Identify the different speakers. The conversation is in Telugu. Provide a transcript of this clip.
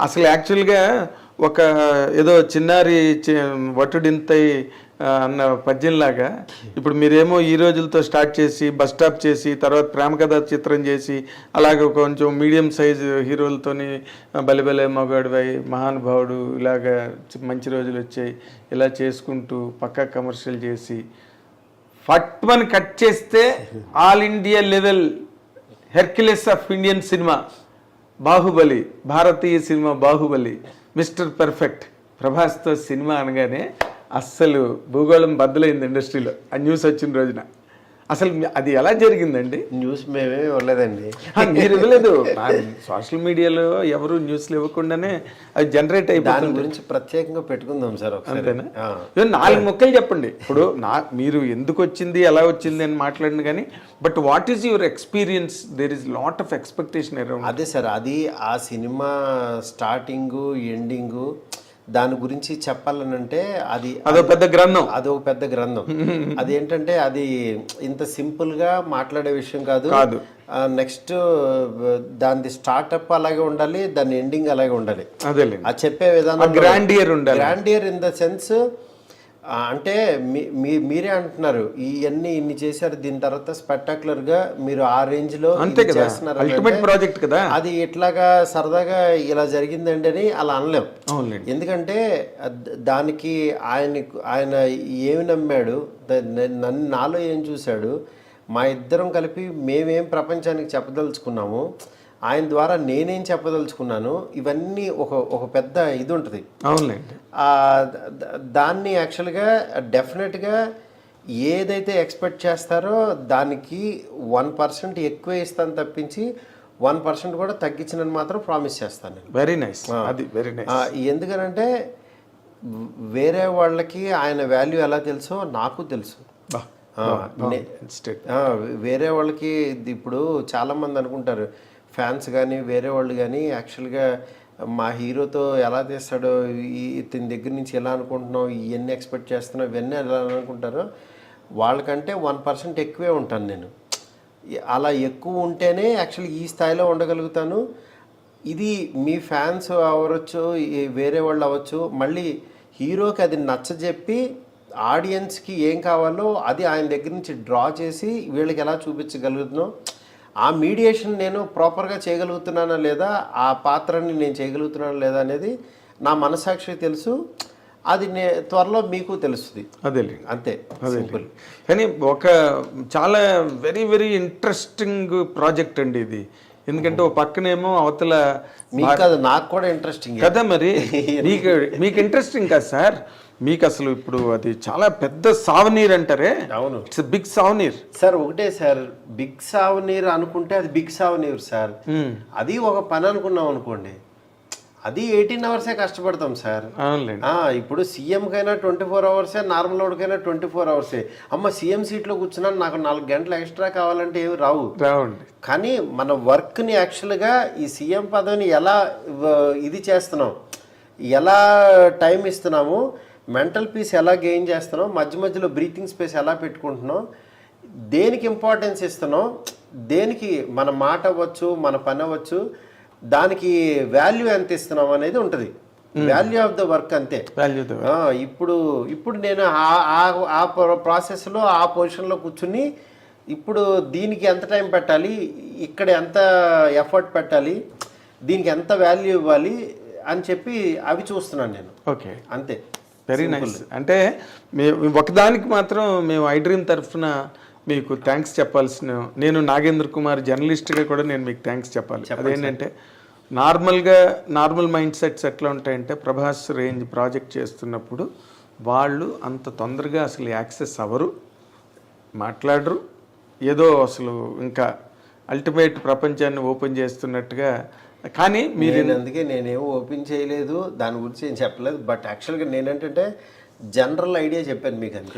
Speaker 1: అసలు యాక్చువల్గా ఒక ఏదో చిన్నారి వటుడింతై అన్న పద్యంలాగా ఇప్పుడు మీరేమో ఈ రోజులతో స్టార్ట్ చేసి బస్ స్టాప్ చేసి తర్వాత ప్రేమ కథా చిత్రం చేసి అలాగే కొంచెం మీడియం సైజు హీరోలతోని బలిబలే మగాడువై మహానుభావుడు ఇలాగ మంచి రోజులు వచ్చాయి ఇలా చేసుకుంటూ పక్కా కమర్షియల్ చేసి ఫట్మని కట్ చేస్తే all India level Hercules of Indian cinema Baahubali, భారతీయ సినిమా బాహుబలి, మిస్టర్ పర్ఫెక్ట్ ప్రభాస్తో సినిమా అనగానే అస్సలు భూగోళం బద్దలైంది ఇండస్ట్రీలో ఆ న్యూస్ వచ్చిన రోజున. అసలు అది ఎలా జరిగిందండి?
Speaker 2: న్యూస్ మేమే ఇవ్వలేదండి.
Speaker 1: మీరు ఇవ్వలేదు, సోషల్ మీడియాలో ఎవరు న్యూస్లు ఇవ్వకుండానే అది జనరేట్ అయిపోయింది.
Speaker 2: దాని గురించి ప్రత్యేకంగా పెట్టుకుందాం సార్.
Speaker 1: అంతేనా? 4 ముక్కలు చెప్పండి. ఇప్పుడు మీరు ఎందుకు వచ్చింది ఎలా వచ్చింది అని మాట్లాడిన కానీ but what is your experience? There is lot of expectation around.
Speaker 2: అదే సార్, అది ఆ సినిమా స్టార్టింగు ఎండింగు దాని గురించి చెప్పాలనంటే
Speaker 1: అదొక పెద్ద గ్రంథం.
Speaker 2: అదొక పెద్ద గ్రంథం. అదేంటంటే అది ఇంత సింపుల్ గా మాట్లాడే విషయం కాదు. నెక్స్ట్ దాని స్టార్ట్అప్ అలాగే ఉండాలి, దాని ఎండింగ్ అలాగే ఉండాలి. అది చెప్పే విధానం
Speaker 1: గ్రాండియర్ ఉండాలి.
Speaker 2: గ్రాండియర్ ఇన్ ద సెన్స్ అంటే మీరే అంటున్నారు ఇవన్నీ ఇన్ని చేశారు, దీని తర్వాత స్పెక్టాక్యులర్ గా మీరు ఆ రేంజ్ లో చేస్తున్నారు.
Speaker 1: అల్టిమేట్ ప్రాజెక్ట్ కదా అది.
Speaker 2: ఇట్లాగా సరదాగా ఇలా జరిగిందండి అని అలా అనలేం. ఎందుకంటే దానికి ఆయన ఏమి నమ్మాడు, నాలో ఏం చూశాడు, మా ఇద్దరం కలిపి మేమేం ప్రపంచానికి చెప్పదలుచుకున్నాము, ఆయన ద్వారా నేనేం చెప్పదలుచుకున్నాను, ఇవన్నీ ఒక పెద్ద ఇది ఉంటుంది.
Speaker 1: అవునండి.
Speaker 2: దాన్ని యాక్చువల్గా డెఫినెట్గా ఏదైతే ఎక్స్పెక్ట్ చేస్తారో దానికి 1% ఎక్కువ ఇస్తాను తప్పించి 1% కూడా తగ్గించినని మాత్రం ప్రామిస్ చేస్తాను.
Speaker 1: Very nice. అది వెరీ నైస్.
Speaker 2: ఎందుకనంటే వేరే వాళ్ళకి ఆయన వాల్యూ ఎలా తెలుసో నాకు తెలుసు. వేరే వాళ్ళకి ఇప్పుడు చాలామంది అనుకుంటారు ఫ్యాన్స్ కానీ వేరే వాళ్ళు కానీ యాక్చువల్గా మా హీరోతో ఎలా తీస్తాడో, ఇతని దగ్గర నుంచి ఎలా అనుకుంటున్నావు, ఇవన్నీ ఎక్స్పెక్ట్ చేస్తున్నావు, ఇవన్నీ ఎలా అనుకుంటారో వాళ్ళకంటే 1% ఎక్కువే ఉంటాను నేను. అలా ఎక్కువ ఉంటేనే యాక్చువల్లీ ఈ స్థాయిలో ఉండగలుగుతాను. ఇది మీ ఫ్యాన్స్ అవ్వచ్చు, వేరే వాళ్ళు అవ్వచ్చు, మళ్ళీ హీరోకి అది నచ్చజెప్పి ఆడియన్స్కి ఏం కావాలో అది ఆయన దగ్గర నుంచి డ్రా చేసి వీళ్ళకి ఎలా చూపించగలుగుతున్నాం, ఆ మీడియేషన్ నేను ప్రాపర్గా చేయగలుగుతున్నానా లేదా, ఆ పాత్రని నేను చేయగలుగుతున్నానా లేదా అనేది నా మనసాక్షికి తెలుసు. అది త్వరలో మీకు తెలుస్తుంది.
Speaker 1: అదే
Speaker 2: అంతే సింపుల్.
Speaker 1: కానీ ఒక చాలా వెరీ వెరీ ఇంట్రెస్టింగ్ ప్రాజెక్ట్ అండి ఇది. ఎందుకంటే ఓ పక్కనేమో అవతల
Speaker 2: మీకు కాదు నాకు కూడా ఇంట్రెస్టింగ్
Speaker 1: కదా. మరి మీకు ఇంట్రెస్టింగ్ కదా సార్, మీకు అసలు ఇప్పుడు అది చాలా పెద్ద సావనీర్ అంటారే.
Speaker 2: అవును,
Speaker 1: ఇట్స్ బిగ్ సావనీర్
Speaker 2: సార్. ఒకటే సార్, బిగ్ సావనీర్ అనుకుంటే అది బిగ్ సావనీర్ సార్. అది ఒక పని అనుకున్నాం అనుకోండి, అది 18 అవర్సే కష్టపడతాం సార్. ఇప్పుడు సీఎం కైనా 24 అవర్సే, నార్మల్ వాడికైనా 24 అవర్సే. అమ్మ సీఎం సీట్లో కూర్చున్నా నాకు 4 గంటలు ఎక్స్ట్రా కావాలంటే ఏమి రావు. కానీ మన వర్క్ని యాక్చువల్గా ఈ సీఎం పదవిని ఎలా ఇది చేస్తున్నాం, ఎలా టైం ఇస్తున్నాము, మెంటల్ పీస్ ఎలా గెయిన్ చేస్తున్నాం, మధ్య మధ్యలో బ్రీతింగ్ స్పేస్ ఎలా పెట్టుకుంటున్నాం, దేనికి ఇంపార్టెన్స్ ఇస్తున్నాం, దేనికి మన మాట అవ్వచ్చు, మన పని అవ్వచ్చు, దానికి వాల్యూ ఎంత ఇస్తున్నాం అనేది ఉంటుంది. వాల్యూ ఆఫ్ ద వర్క్ అంతే. ఇప్పుడు నేను ఆ ప్రాసెస్లో ఆ పొజిషన్లో కూర్చుని ఇప్పుడు దీనికి ఎంత టైం పెట్టాలి, ఇక్కడ ఎంత ఎఫర్ట్ పెట్టాలి, దీనికి ఎంత వాల్యూ ఇవ్వాలి అని చెప్పి అవి చూస్తున్నాను నేను.
Speaker 1: ఓకే,
Speaker 2: అంతే.
Speaker 1: Very nice. అంటే ఒకదానికి మాత్రం మేము ఐ డ్రీమ్ తరఫున మీకు థ్యాంక్స్ చెప్పాల్సిన, నేను నాగేంద్ర కుమార్ జర్నలిస్ట్గా కూడా నేను మీకు థ్యాంక్స్ చెప్పాలి. అదేంటంటే నార్మల్ మైండ్ సెట్స్ ఎట్లా ఉంటాయంటే ప్రభాస్ రేంజ్ ప్రాజెక్ట్ చేస్తున్నప్పుడు వాళ్ళు అంత తొందరగా అసలు యాక్సెస్ అవ్వరు, మాట్లాడరు, ఏదో అసలు ఇంకా అల్టిమేట్ ప్రపంచాన్ని ఓపెన్ చేస్తున్నట్టుగా. కానీ మీరు
Speaker 2: అందుకే నేనేమో ఓపెన్ చేయలేదు, దాని గురించి ఏం చెప్పలేదు. బట్ యాక్చువల్గా నేనేంటంటే జనరల్ ఐడియా చెప్పాను మీకు అంతే.